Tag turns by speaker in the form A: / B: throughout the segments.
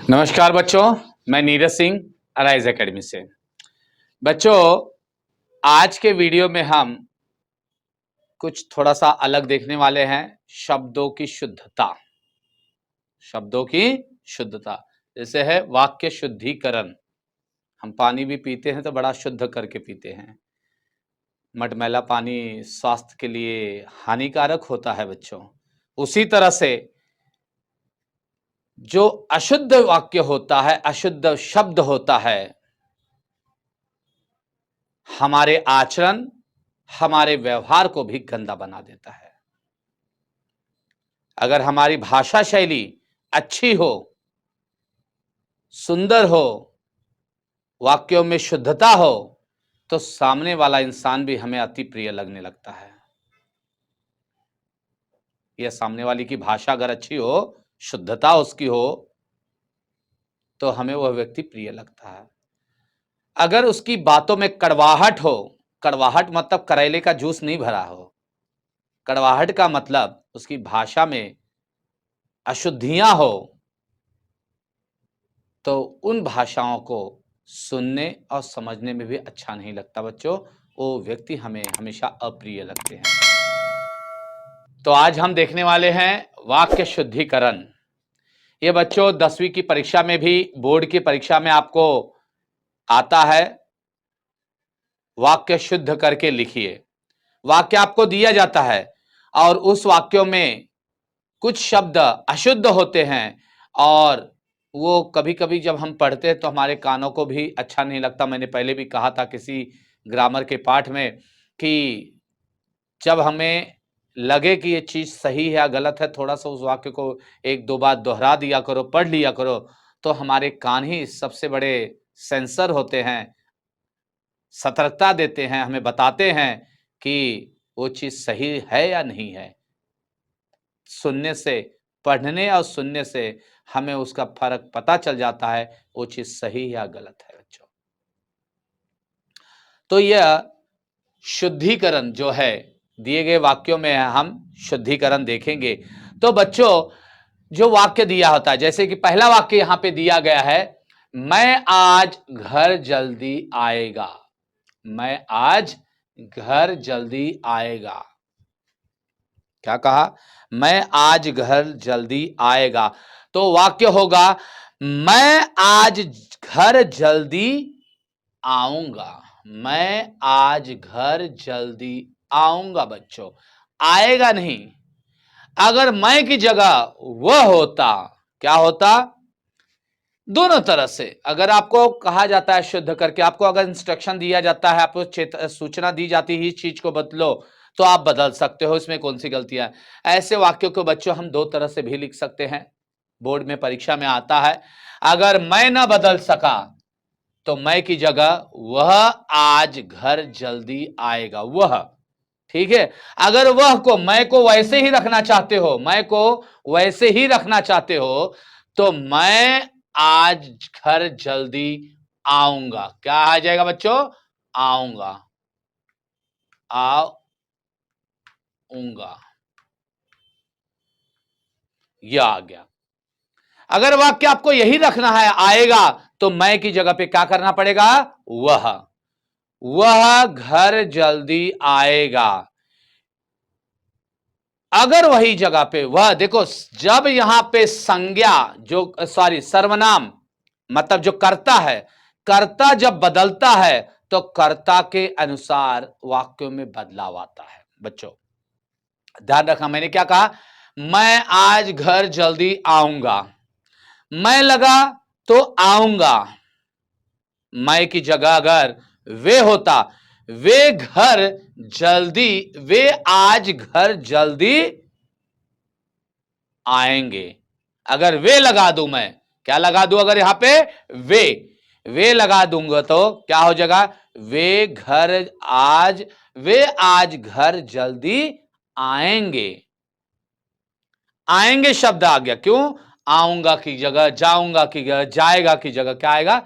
A: नमस्कार बच्चों, मैं नीरज सिंह अराइज एकेडमी से। बच्चों, आज के वीडियो में हम कुछ थोड़ा सा अलग देखने वाले हैं। शब्दों की शुद्धता। शब्दों की शुद्धता जैसे है वाक्य शुद्धिकरण। हम पानी भी पीते हैं तो बड़ा शुद्ध करके पीते हैं। मटमैला पानी स्वास्थ्य के लिए हानिकारक होता है बच्चों। उसी तरह से जो अशुद्ध वाक्य होता है, अशुद्ध शब्द होता है, हमारे आचरण, हमारे व्यवहार को भी गंदा बना देता है। अगर हमारी भाषा शैली अच्छी हो, सुंदर हो, वाक्यों में शुद्धता हो, तो सामने वाला इंसान भी हमें अति प्रिय लगने लगता है। यह सामने वाली की भाषा अगर अच्छी हो, शुद्धता उसकी हो, तो हमें वह व्यक्ति प्रिय लगता है। अगर उसकी बातों में कड़वाहट हो, कड़वाहट मतलब करेले का जूस नहीं भरा हो, कड़वाहट का मतलब उसकी भाषा में अशुद्धियां हो, तो उन भाषाओं को सुनने और समझने में भी अच्छा नहीं लगता बच्चों। वो व्यक्ति हमें हमेशा अप्रिय लगते हैं। तो आज हम देखने वाले हैं वाक्य शुद्धिकरण। ये बच्चों 10वीं की परीक्षा में भी, बोर्ड की परीक्षा में आपको आता है। वाक्य शुद्ध करके लिखिए। वाक्य आपको दिया जाता है और उस वाक्यों में कुछ शब्द अशुद्ध होते हैं और वो कभी कभी जब हम पढ़ते हैं तो हमारे कानों को भी अच्छा नहीं लगता। मैंने पहले भी कहा था किसी ग्रामर के पाठ में कि जब हमें लगे कि ये चीज सही है या गलत है, थोड़ा सा उस वाक्य को एक दो बार दोहरा दिया करो, पढ़ लिया करो, तो हमारे कान ही सबसे बड़े सेंसर होते हैं, सतर्कता देते हैं, हमें बताते हैं कि वो चीज सही है या नहीं है। सुनने से, पढ़ने और सुनने से हमें उसका फर्क पता चल जाता है, वो चीज सही या गलत है बच्चों। तो यह शुद्धिकरण जो है, दिए गए वाक्यों में हम शुद्धिकरण देखेंगे। तो बच्चों, जो वाक्य दिया होता है, जैसे कि पहला वाक्य यहां पे दिया गया है, मैं आज घर जल्दी आएगा। मैं आज घर जल्दी आएगा। क्या कहा? मैं आज घर जल्दी आएगा। तो वाक्य होगा, मैं आज घर जल्दी आऊंगा। मैं आज घर जल्दी आऊंगा बच्चों, आएगा नहीं। अगर मैं की जगह वह होता, क्या होता? दोनों तरह से अगर आपको कहा जाता है शुद्ध करके, आपको अगर इंस्ट्रक्शन दिया जाता है, आपको सूचना दी जाती है इस चीज को बदलो, तो आप बदल सकते हो, इसमें कौन सी गलतियां है। ऐसे वाक्यों को बच्चों हम दो तरह से भी लिख सकते हैं। बोर्ड में परीक्षा में आता है, अगर मैं ना बदल सका तो मैं की जगह वह आज घर जल्दी आएगा। वह, ठीक है। अगर वह को, मैं को वैसे ही रखना चाहते हो, मैं को वैसे ही रखना चाहते हो, तो मैं आज घर जल्दी आऊंगा। क्या आ जाएगा बच्चों? आऊंगा, आऊंगा, यह आ गया। अगर वाक्य आपको यही रखना है, आएगा, तो मैं की जगह पे क्या करना पड़ेगा? वह घर जल्दी आएगा। अगर वही जगह पे वह, देखो, जब यहां पे संज्ञा, जो सर्वनाम मतलब जो कर्ता है, कर्ता जब बदलता है तो कर्ता के अनुसार वाक्यों में बदलाव आता है बच्चों। ध्यान रखना, मैंने क्या कहा? मैं आज घर जल्दी आऊंगा। मैं लगा तो आऊंगा। मैं की जगह अगर वे होता, वे घर जल्दी, वे आज घर जल्दी आएंगे। अगर वे लगा दूं, मैं क्या लगा दूं? अगर यहां पे वे लगा दूंगा तो क्या हो जाएगा? वे आज घर जल्दी आएंगे। आएंगे शब्द आ गया। क्यों? आऊंगा की जगह, जाऊंगा की जगह, जाएगा की जगह क्या आएगा?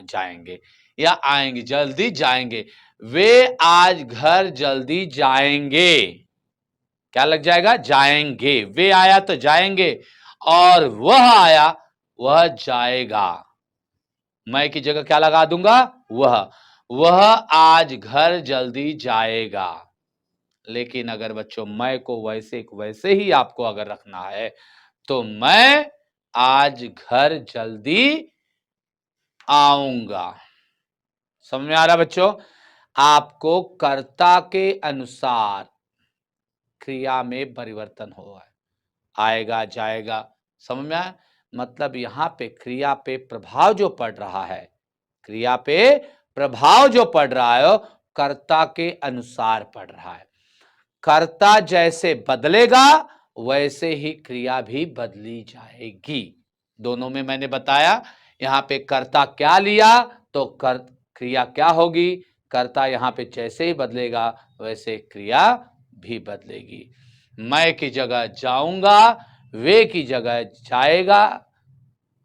A: जाएंगे या आएंगे, जल्दी जाएंगे। वे आज घर जल्दी जाएंगे। क्या लग जाएगा? जाएंगे। वे आया तो जाएंगे, और वह आया, वह जाएगा। मैं की जगह क्या लगा दूंगा? वह आज घर जल्दी जाएगा। लेकिन अगर बच्चों मैं को वैसे वैसे ही आपको अगर रखना है तो मैं आज घर जल्दी आऊंगा। समझ में आ रहा बच्चों? आपको कर्ता के अनुसार क्रिया में परिवर्तन हुआ है, आएगा जाएगा। समझ में आया? मतलब यहां पे क्रिया पे प्रभाव जो पड़ रहा है, क्रिया पे प्रभाव जो पड़ रहा है कर्ता के अनुसार पड़ रहा है। कर्ता जैसे बदलेगा वैसे ही क्रिया भी बदली जाएगी। दोनों में मैंने बताया यहां पे कर्ता क्या लिया तो क्रिया क्या होगी। कर्ता यहां पे जैसे ही बदलेगा वैसे क्रिया भी बदलेगी। मैं की जगह जाऊंगा, वे की जगह जाएगा,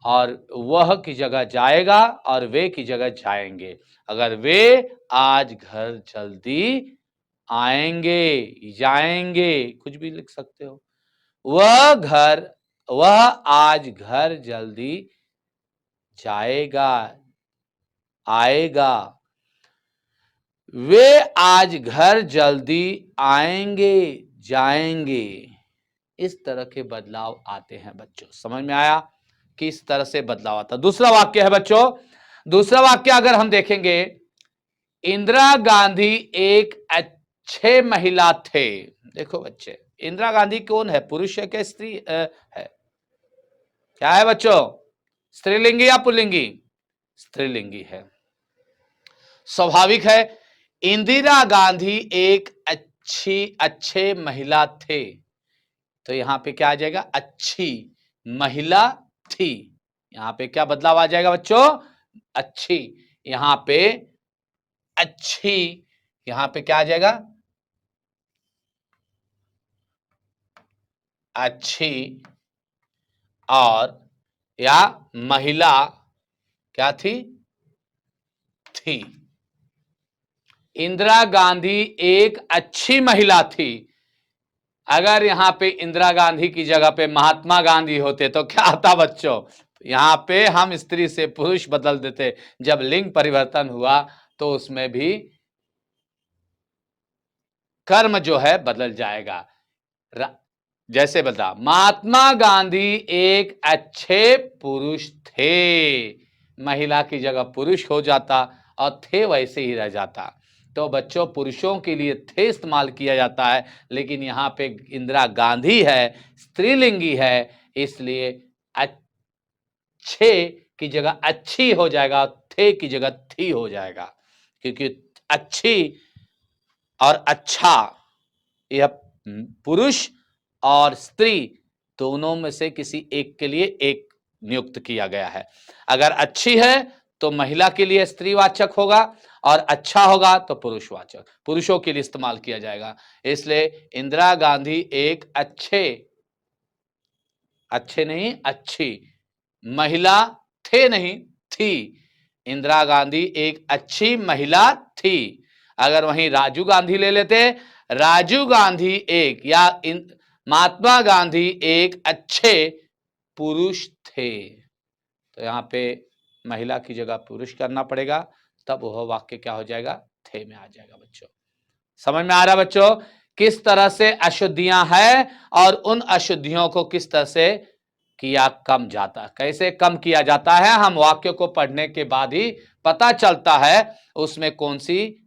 A: और वह की जगह जाएगा और वे की जगह जाएंगे। अगर वे आज घर जल्दी आएंगे, जाएंगे, कुछ भी लिख सकते हो। वह आज घर जल्दी जाएगा, आएगा। वे आज घर जल्दी आएंगे, जाएंगे। इस तरह के बदलाव आते हैं बच्चों। समझ में आया किस तरह से बदलाव आता? दूसरा वाक्य है बच्चों, दूसरा वाक्य अगर हम देखेंगे, इंदिरा गांधी एक अच्छे महिला थे। देखो बच्चे, इंदिरा गांधी कौन है? पुरुष है क्या स्त्री है? क्या है बच्चों? स्त्रीलिंगी या पुल्लिंगी? स्त्रीलिंगी है। स्वाभाविक है, इंदिरा गांधी एक अच्छे महिला थे, तो यहां पे क्या आ जाएगा? अच्छी महिला थी। यहां पे क्या बदलाव आ जाएगा बच्चों? अच्छी। यहां पे अच्छी, यहां पे क्या आ जाएगा? अच्छी। और या महिला क्या थी? थी। इंदिरा गांधी एक अच्छी महिला थी। अगर यहां पे इंदिरा गांधी की जगह पे महात्मा गांधी होते तो क्या आता बच्चों? यहां पे हम स्त्री से पुरुष बदल देते। जब लिंग परिवर्तन हुआ तो उसमें भी कर्म जो है बदल जाएगा। जैसे बता, महात्मा गांधी एक अच्छे पुरुष थे, महिला की जगह पुरुष हो जाता और थे वैसे ही रह जाता। तो बच्चों पुरुषों के लिए थे इस्तेमाल किया जाता है, लेकिन यहां पे इंदिरा गांधी है, स्त्रीलिंगी है, इसलिए अच्छे की जगह अच्छी हो जाएगा, थे की जगह थी हो जाएगा। क्योंकि अच्छी और अच्छा यह पुरुष और स्त्री दोनों में से किसी एक के लिए एक नियुक्त किया गया है। अगर अच्छी है तो महिला के लिए स्त्रीवाचक होगा और अच्छा होगा तो पुरुषवाचक, पुरुषों के लिए इस्तेमाल किया जाएगा। इसलिए इंदिरा गांधी एक अच्छे नहीं अच्छी महिला थे नहीं थी। इंदिरा गांधी एक अच्छी महिला थी। अगर वहीं राजीव गांधी ले लेते, राजीव गांधी एक या महात्मा गांधी एक अच्छे पुरुष थे, तो यहां पे महिला की जगह पुरुष करना पड़ेगा, तब वह वाक्य क्या हो जाएगा? थे में आ जाएगा बच्चों। समझ में आ रहा बच्चों किस तरह से अशुद्धियां हैं और उन अशुद्धियों को किस तरह से किया कम जाता, कैसे कम किया जाता है? हम वाक्य को पढ़ने के बाद ही पता चलता है उसमें कौन सी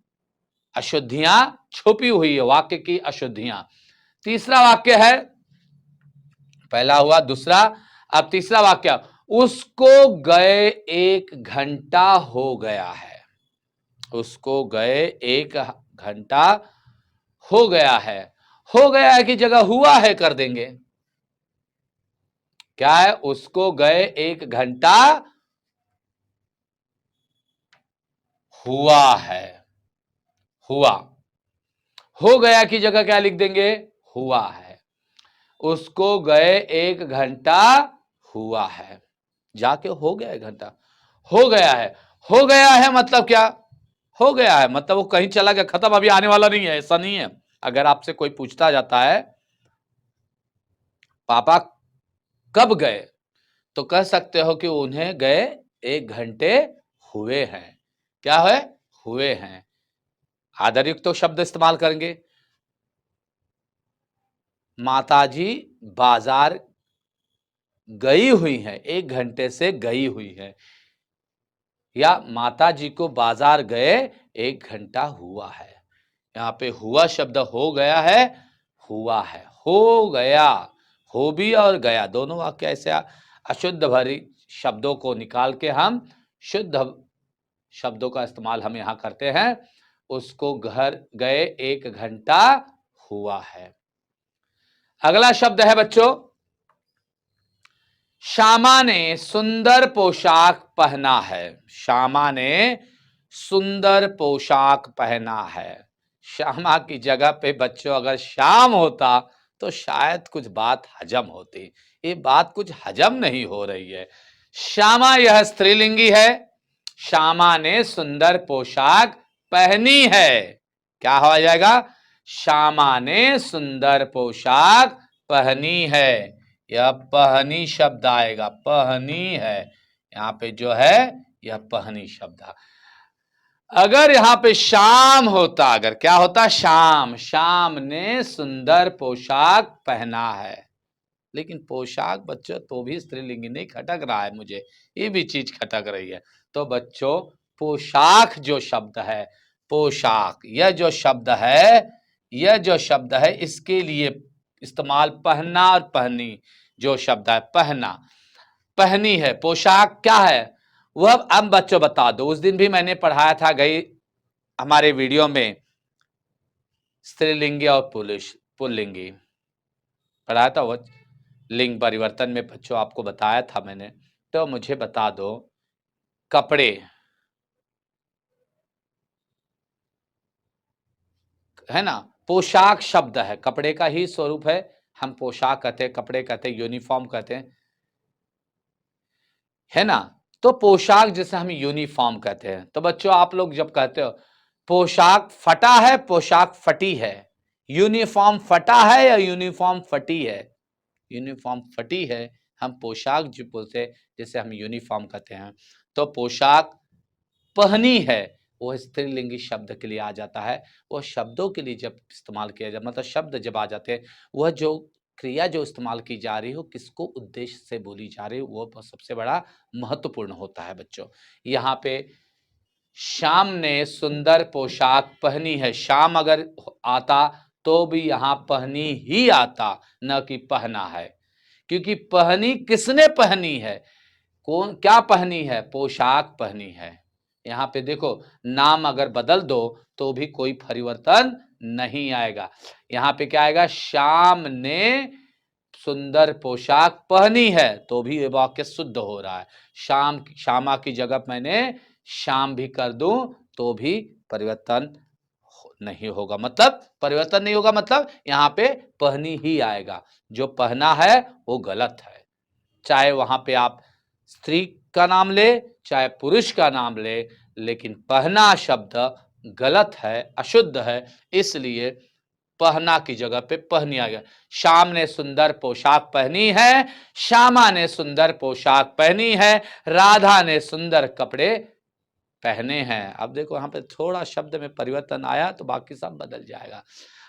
A: अशुद्धियां छुपी हुई है, वाक्य की अशुद्धियां। तीसरा वाक्य है, पहला हुआ, दूसरा, अब तीसरा वाक्य, उसको गए 1 घंटा हो गया है। उसको गए 1 घंटा हो गया है। हो गया है की जगह हुआ है कर देंगे। क्या है? उसको गए 1 घंटा हुआ है। हुआ, हो गया की जगह क्या लिख देंगे? हुआ है। उसको गए 1 घंटा हुआ है, जाके हो गया 1 घंटा, हो गया है। हो गया है मतलब क्या? हो गया है मतलब वो कहीं चला गया, खत्म, अभी आने वाला नहीं है, ऐसा नहीं है। अगर आपसे कोई पूछता जाता है पापा कब गए, तो कह सकते हो कि उन्हें गए 1 घंटे हुए हैं। क्या है? हुए हैं। आदरयुक्त तो शब्द इस्तेमाल करेंगे। माताजी बाजार गई हुई हैं, 1 घंटे से गई हुई है। या माताजी को बाजार गए 1 घंटा हुआ है। यहाँ पे हुआ शब्द हो गया है, हुआ है, हो गया, हो भी और गया दोनों वाक्य ऐसे अशुद्ध भरी शब्दों को निकाल के हम शुद्ध शब्दों का इस्तेमाल हम यहाँ करते हैं। उसको घर गए 1 घंटा हुआ है। अगला शब्द है बच्चों, श्यामा ने सुंदर पोशाक पहना है। श्यामा ने सुंदर पोशाक पहना है। श्यामा की जगह पे बच्चों अगर श्याम होता तो शायद कुछ बात हजम होती। ये बात कुछ हजम नहीं हो रही है। श्यामा यह स्त्रीलिंगी है। श्यामा ने सुंदर पोशाक पहनी है। क्या हो जाएगा? श्यामा ने सुंदर पोशाक पहनी है। यह पहनी शब्द आएगा, पहनी है। यहाँ पे जो है यह पहनी शब्द। अगर यहाँ पे शाम होता, अगर क्या होता? शाम। शाम ने सुंदर पोशाक पहना है। लेकिन पोशाक बच्चों तो भी स्त्रीलिंगी नहीं, खटक रहा है मुझे, ये भी चीज खटक रही है। तो बच्चों पोशाक जो शब्द है, पोशाक यह जो शब्द है, यह जो शब्द है इसके लिए इस्तेमाल पहना और पहनी जो शब्द है, पहना पहनी है। पोशाक क्या है वह अब बच्चों बता दो। उस दिन भी मैंने पढ़ाया था गई हमारे वीडियो में स्त्रीलिंगी और पुल्लिंगी पढ़ाया था। वह लिंग परिवर्तन में बच्चों आपको बताया था मैंने। तो मुझे बता दो, कपड़े है ना, पोशाक शब्द है, कपड़े का ही स्वरूप है। हम पोशाक कहते हैं, कपड़े कहते हैं, यूनिफॉर्म कहते हैं, है ना। तो पोशाक जिसे हम यूनिफॉर्म कहते हैं। तो बच्चों आप लोग जब कहते हो पोशाक फटा है, पोशाक फटी है, यूनिफॉर्म फटा है या यूनिफॉर्म फटी है? यूनिफॉर्म फटी है। हम पोशाक जो बोलते हैं जैसे हम यूनिफॉर्म कहते हैं। तो पोशाक पहनी है वह स्त्रीलिंगी शब्द के लिए आ जाता है। वह शब्दों के लिए जब इस्तेमाल किया जाता, मतलब शब्द जब आ जाते हैं, वह जो क्रिया जो इस्तेमाल की जा रही हो, किसको उद्देश्य से बोली जा रही हो, वो सबसे बड़ा महत्वपूर्ण होता है बच्चों। यहाँ पे श्याम ने सुंदर पोशाक पहनी है। श्याम अगर आता तो भी यहाँ पहनी ही आता, न कि पहना है। क्योंकि पहनी किसने पहनी है? कौन क्या पहनी है? पोशाक पहनी है। यहाँ पे देखो नाम अगर बदल दो तो भी कोई परिवर्तन नहीं आएगा। यहाँ पे क्या आएगा? श्याम ने सुंदर पोशाक पहनी है, तो भी ये वाक्य शुद्ध हो रहा है। शाम श्यामा की जगह मैंने शाम भी कर दूं तो भी परिवर्तन नहीं होगा। मतलब परिवर्तन नहीं होगा, मतलब यहाँ पे पहनी ही आएगा। जो पहना है वो गलत है। चाहे वहां पे आप स्त्री का नाम ले, चाहे पुरुष का नाम ले, लेकिन पहना शब्द गलत है, अशुद्ध है। इसलिए पहना की जगह पे पहनी आ गया। श्याम ने सुंदर पोशाक पहनी है, श्यामा ने सुंदर पोशाक पहनी है, राधा ने सुंदर कपड़े पहने हैं। अब देखो यहाँ पे थोड़ा शब्द में परिवर्तन आया तो बाकी सब बदल जाएगा।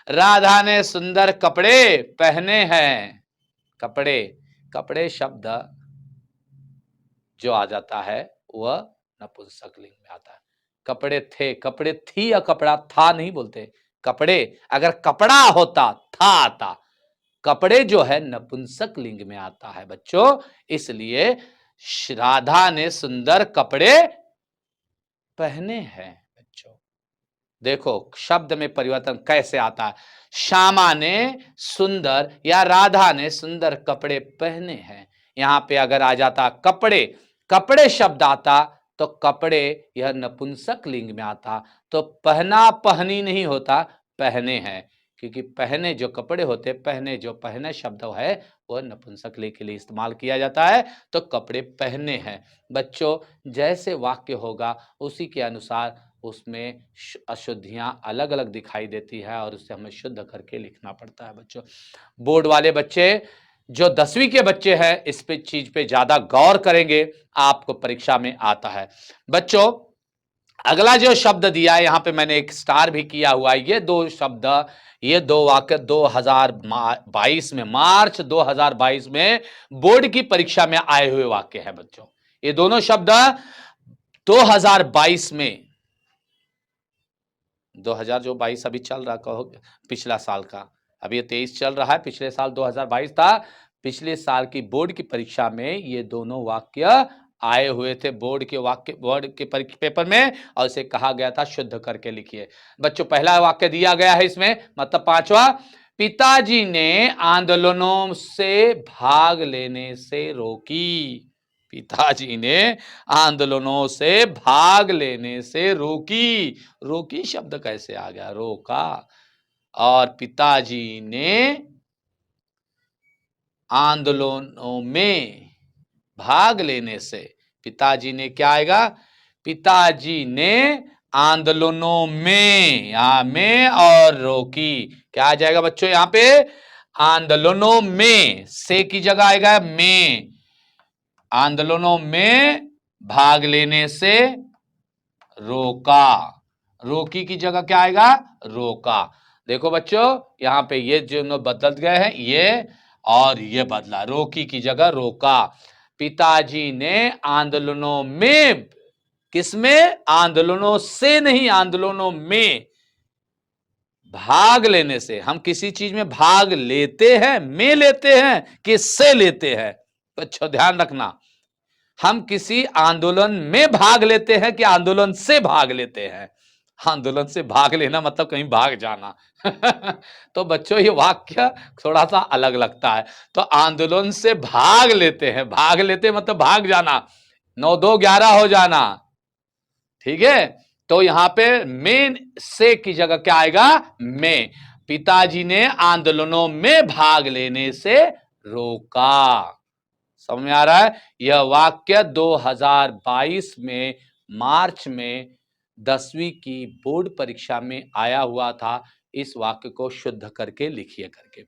A: राधा ने सुंदर कपड़े पहने हैं। कपड़े, कपड़े शब्द जो आ जाता है वह नपुंसकलिंग में आता है। कपड़े थे, कपड़े थी या कपड़ा था नहीं बोलते। कपड़े अगर कपड़ा होता था आता, कपड़े जो है नपुंसक लिंग में आता है बच्चों। इसलिए राधा ने सुंदर कपड़े पहने हैं बच्चों। देखो शब्द में परिवर्तन कैसे आता है। श्यामा ने सुंदर या राधा ने सुंदर कपड़े पहने हैं। यहां पे अगर आ जाता कपड़े, कपड़े शब्द आता तो कपड़े यह नपुंसक लिंग में आता, तो पहना पहनी नहीं होता, पहने हैं। क्योंकि पहने जो कपड़े होते, पहने जो पहने शब्द है वह नपुंसक लिंग के लिए इस्तेमाल किया जाता है। तो कपड़े पहने हैं बच्चों। जैसे वाक्य होगा उसी के अनुसार उसमें अशुद्धियां अलग अलग दिखाई देती है और उसे हमें शुद्ध करके लिखना पड़ता है बच्चों। बोर्ड वाले बच्चे जो 10वीं के बच्चे हैं इस पे चीज पे ज्यादा गौर करेंगे, आपको परीक्षा में आता है। बच्चों अगला जो शब्द दिया है यहां पे मैंने एक स्टार भी किया हुआ है, ये दो शब्द, ये दो वाक्य 2022 में, मार्च 2022 में बोर्ड की परीक्षा में आए हुए वाक्य हैं बच्चों। ये दोनों शब्द 2022 में, 2000 जो 22 अभी चल रहा कहो, पिछला साल का, अभी ये 23 चल रहा है, पिछले साल 2022 था, पिछले साल की बोर्ड की परीक्षा में ये दोनों वाक्य आए हुए थे बोर्ड के वाक्य, बोर्ड के पेपर में, और इसे कहा गया था शुद्ध करके लिखिए। बच्चों पहला वाक्य दिया गया है इसमें, मतलब पांचवा, पिताजी ने आंदोलनों से भाग लेने से रोकी। पिताजी ने आंदोलनों से भाग लेने से रोकी। रोकी शब्द कैसे आ गया, रोका। और पिताजी ने आंदोलनों में भाग लेने से, पिताजी ने क्या आएगा, पिताजी ने आंदोलनों में, में और रोकी, क्या आ जाएगा बच्चों यहां पे, आंदोलनों में, से की जगह आएगा में, आंदोलनों में भाग लेने से रोका, रोकी की जगह क्या आएगा, रोका। देखो बच्चों यहां पे ये जो बदल गए हैं, ये और ये बदला, रोकी की जगह रोका। पिताजी ने आंदोलनों में, किसमें, आंदोलनों से नहीं, आंदोलनों में भाग लेने से। हम किसी चीज में भाग लेते हैं, में लेते हैं कि से लेते हैं, बच्चों ध्यान रखना, हम किसी आंदोलन में भाग लेते हैं कि आंदोलन से भाग लेते हैं। आंदोलन से भाग लेना मतलब कहीं भाग जाना तो बच्चों ये वाक्य थोड़ा सा अलग लगता है। तो आंदोलन से भाग लेते हैं, भाग लेते मतलब भाग जाना, 9 2 11 हो जाना, ठीक है। तो यहां पे में से की जगह क्या आएगा, में। पिताजी ने आंदोलनों में भाग लेने से रोका। समझ में आ रहा है, यह वाक्य 2022 में मार्च में 10वीं की बोर्ड परीक्षा में आया हुआ था। इस वाक्य को शुद्ध करके लिखिए करके।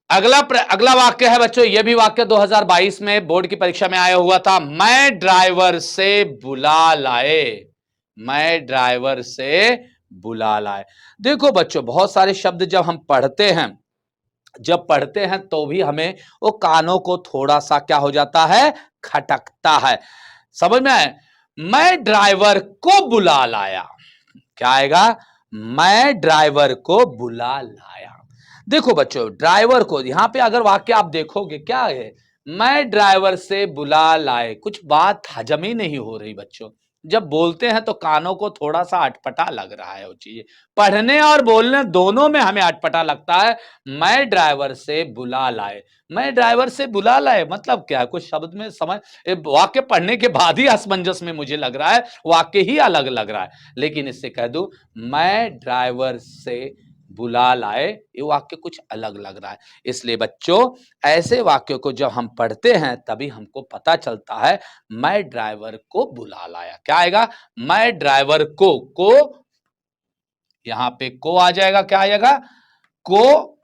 A: अगला वाक्य है बच्चों, यह भी वाक्य 2022 में बोर्ड की परीक्षा में आया हुआ था, मैं ड्राइवर से बुला लाए, मैं ड्राइवर से बुला लाए। देखो बच्चों बहुत सारे शब्द जब हम पढ़ते हैं, जब पढ़ते हैं तो भी हमें वो कानों को थोड़ा सा क्या हो जाता है, खटकता है। समझ में आए, मैं ड्राइवर को बुला लाया, क्या आएगा, मैं ड्राइवर को बुला लाया। देखो बच्चों ड्राइवर को, यहां पे अगर वाक्य आप देखोगे क्या है, मैं ड्राइवर से बुला लाए, कुछ बात हजम ही नहीं हो रही बच्चों। जब बोलते हैं तो कानों को थोड़ा सा अटपटा लग रहा है वो चीज, पढ़ने और बोलने दोनों में हमें अटपटा लगता है। मैं ड्राइवर से बुला लाए, मैं ड्राइवर से बुला लाए मतलब क्या, कुछ शब्द में समझ, वाक्य पढ़ने के बाद ही असमंजस में मुझे लग रहा है, वाक्य ही अलग लग रहा है। लेकिन इससे कह दूं मैं ड्राइवर से बुला लाए, ये वाक्य कुछ अलग लग रहा है। इसलिए बच्चों ऐसे वाक्यों को जब हम पढ़ते हैं तभी हमको पता चलता है, मैं ड्राइवर को बुला लाया, क्या आएगा, मैं ड्राइवर को यहां पे को आ जाएगा, क्या आएगा, को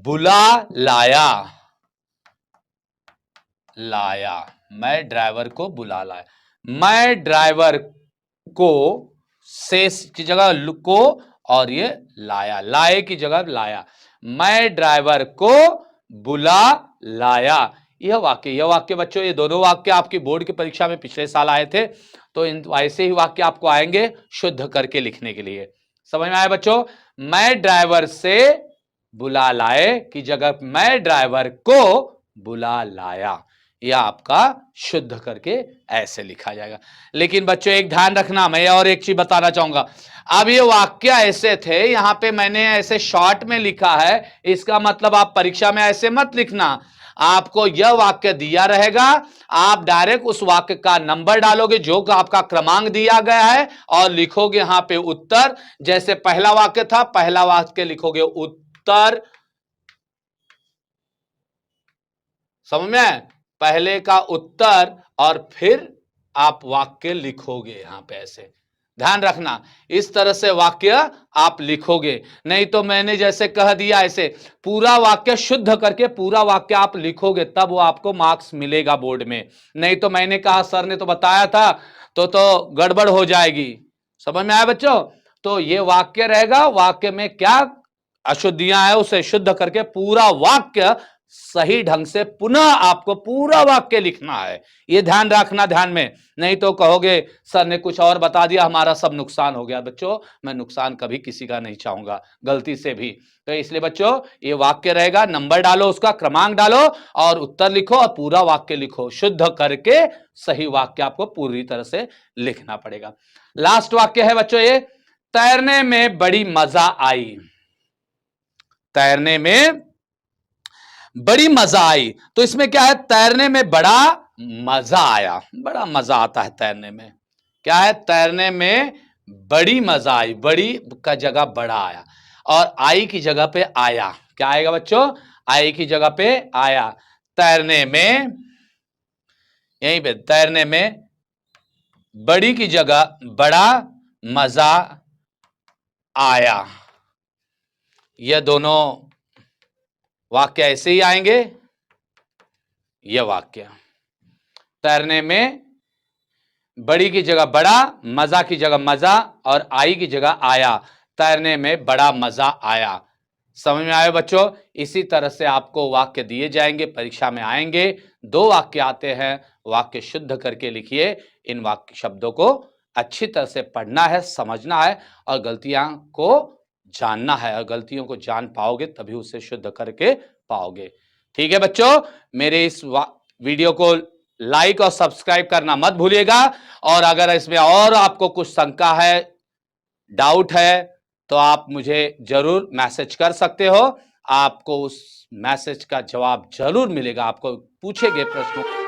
A: बुला लाया, लाया, मैं ड्राइवर को बुला लाया, मैं ड्राइवर को से की जगह को, और ये लाया, लाए की जगह लाया, मैं ड्राइवर को बुला लाया। यह वाक्य बच्चों, ये दोनों वाक्य आपकी बोर्ड की परीक्षा में पिछले साल आए थे, तो इन ऐसे ही वाक्य आपको आएंगे शुद्ध करके लिखने के लिए। समझ में आया बच्चों, मैं ड्राइवर से बुला लाए की जगह मैं ड्राइवर को बुला लाया, यह आपका शुद्ध करके ऐसे लिखा जाएगा। लेकिन बच्चों एक ध्यान रखना, मैं और एक चीज बताना चाहूंगा, अब ये वाक्य ऐसे थे, यहां पे मैंने ऐसे शॉर्ट में लिखा है, इसका मतलब आप परीक्षा में ऐसे मत लिखना। आपको यह वाक्य दिया रहेगा, आप डायरेक्ट उस वाक्य का नंबर डालोगे जो आपका क्रमांक दिया गया है, और लिखोगे यहां पे उत्तर। जैसे पहला वाक्य था, पहला वाक्य लिखोगे उत्तर, समझ में, पहले का उत्तर, और फिर आप वाक्य लिखोगे यहां पे ऐसे। ध्यान रखना, इस तरह से वाक्य आप लिखोगे। नहीं तो मैंने जैसे कह दिया ऐसे पूरा वाक्य शुद्ध करके पूरा वाक्य आप लिखोगे, तब वो आपको मार्क्स मिलेगा बोर्ड में। नहीं तो मैंने कहा सर ने तो बताया था तो गड़बड़ हो जाएगी। समझ में आया बच्चों? तो ये वाक्य रहेगा, वाक्य में क्या अशुद्धियां है उसे शुद्ध करके पूरा वाक्य सही ढंग से पुनः आपको पूरा वाक्य लिखना है। ये ध्यान रखना ध्यान में, नहीं तो कहोगे सर ने कुछ और बता दिया, हमारा सब नुकसान हो गया। बच्चों मैं नुकसान कभी किसी का नहीं चाहूंगा, गलती से भी। तो इसलिए बच्चों ये वाक्य रहेगा, नंबर डालो, उसका क्रमांक डालो और उत्तर लिखो और पूरा वाक्य लिखो, शुद्ध करके सही वाक्य आपको पूरी तरह से लिखना पड़ेगा। लास्ट वाक्य है बच्चों ये, तैरने में बड़ी मजा आई। तैरने में बड़ी मजा आई, तो इसमें क्या है, तैरने में बड़ा मजा आया। बड़ा मजा आता है तैरने में। क्या है, तैरने में बड़ी मजा आई, बड़ी का जगह बड़ा आया और आई की जगह पे आया। क्या आएगा बच्चों, आई की जगह पे आया। तैरने में, यहीं पे तैरने में बड़ी की जगह बड़ा मजा आया। ये दोनों वाक्य ऐसे ही आएंगे। यह वाक्य तैरने में बड़ी की जगह बड़ा, मजा की जगह मजा और आई की जगह आया। तैरने में बड़ा मजा आया। समझ में आए बच्चों? इसी तरह से आपको वाक्य दिए जाएंगे, परीक्षा में आएंगे। 2 वाक्य आते हैं, वाक्य शुद्ध करके लिखिए। इन वाक्य शब्दों को अच्छी तरह से पढ़ना है, समझना है और गलतियां को जानना है। और गलतियों को जान पाओगे तभी उसे शुद्ध करके पाओगे। ठीक है बच्चों, मेरे इस वीडियो को लाइक और सब्सक्राइब करना मत भूलिएगा। और अगर इसमें और आपको कुछ शंका है, डाउट है, तो आप मुझे जरूर मैसेज कर सकते हो। आपको उस मैसेज का जवाब जरूर मिलेगा। आपको पूछे गए प्रश्नों